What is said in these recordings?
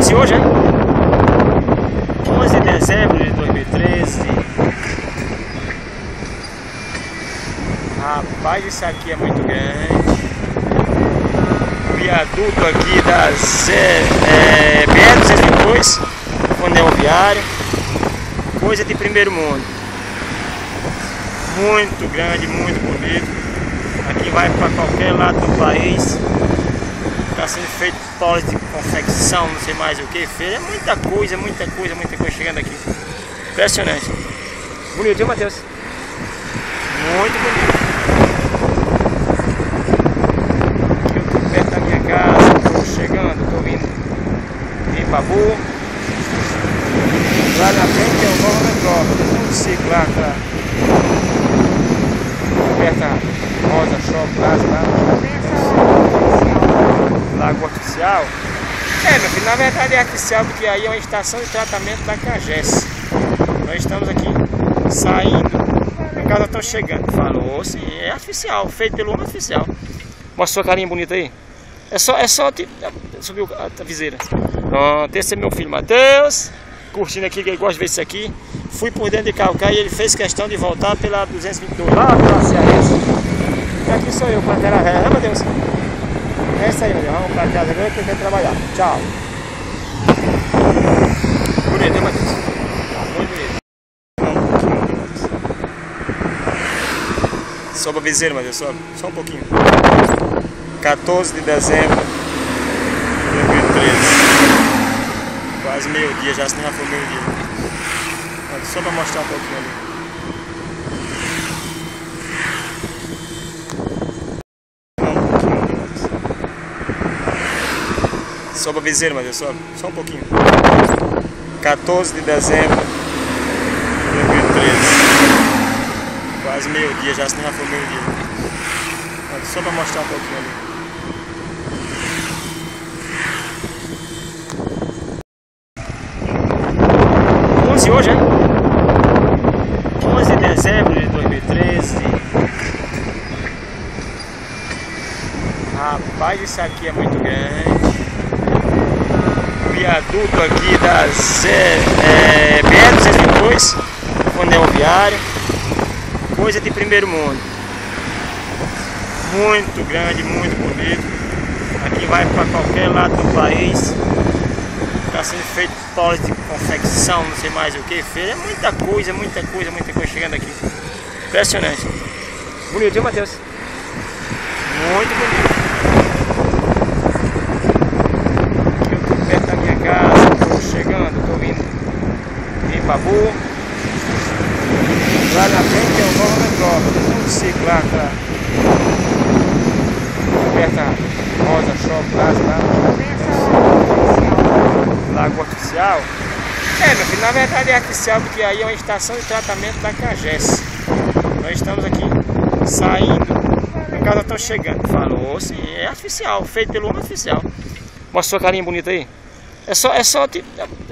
11 hoje, é? 11 de dezembro de 2013. Rapaz, isso aqui é muito grande. O viaduto aqui da BR-222, o anel viário. Coisa de primeiro mundo. Muito grande, muito bonito. Aqui vai para qualquer lado do país. Está sendo feito polos de confecção, não sei mais o que, feira. É muita coisa chegando aqui. Impressionante. Bonito, viu, Matheus? Muito bonito. Aqui eu estou perto da minha casa, estou chegando, estou vindo em Babu. Lá na frente é o Nova Metrópole, um ciclo lá pra perto da Rosa Shop, lá. Lago Artificial. Meu filho, na verdade é artificial porque aí é uma estação de tratamento da CAGES. Nós estamos aqui saindo, em casa estão chegando. Falou, sim, é artificial, feito pelo homem artificial. Mostra sua carinha bonita aí. É só subir a viseira. Pronto, esse é meu filho Matheus, curtindo aqui, que ele gosta de ver isso aqui. Fui por dentro de Calcaia e ele fez questão de voltar pela 222, lá pela Cearense. E aqui sou eu, Pantera Velha, né, Matheus? É isso aí, meu Deus. Vamos pra casa agora que eu quero trabalhar. Tchau. Bonito, hein, Matheus? Muito bonito. Sobe a viseira, Matheus. Sobe. Só um pouquinho. 14 de dezembro de 2013. Quase meio-dia, já se não já foi meio-dia. Só pra mostrar um pouquinho ali. Sobe a viseira, Matheus, sobe. Só um pouquinho. 14 de dezembro de 2013. Quase meio-dia, já se não já foi meio-dia. Só pra mostrar um pouquinho ali. Hoje, é? 11 de dezembro de 2013. Rapaz, isso aqui é muito grande. O viaduto aqui da BR-222, o anel viário. Coisa de primeiro mundo. Muito grande, muito bonito. Aqui vai para qualquer lado do país. Está sendo feito polos de confecção, não sei mais o que, feira. É muita coisa chegando aqui. Impressionante. Bonito, viu, Matheus? Muito bonito. Aqui eu estou perto da minha casa, estou chegando, estou vindo em Babu. Lá na frente é o Nova Metrópole, um ciclo lá perto da Rosa Shop, lá. Lago Artificial. Meu filho, na verdade é artificial porque aí é uma estação de tratamento da CAGES. Nós estamos aqui saindo, em casa estão chegando. Falou, sim, é artificial, feito pelo homem artificial. Mostra sua carinha bonita aí. É só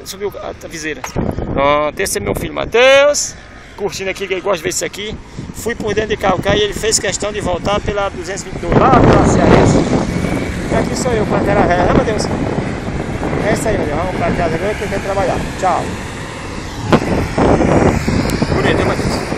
subir a viseira. Pronto, esse é meu filho Matheus, curtindo aqui, que ele gosta de ver isso aqui. Fui por dentro de Calcaia e ele fez questão de voltar pela 222, lá pela Cearense. E aqui sou eu, Pantera Velha, né, Matheus? É isso aí, meu Deus. Vamos pra casa agora que eu quero trabalhar. Tchau. Bonito, hein, Matheus?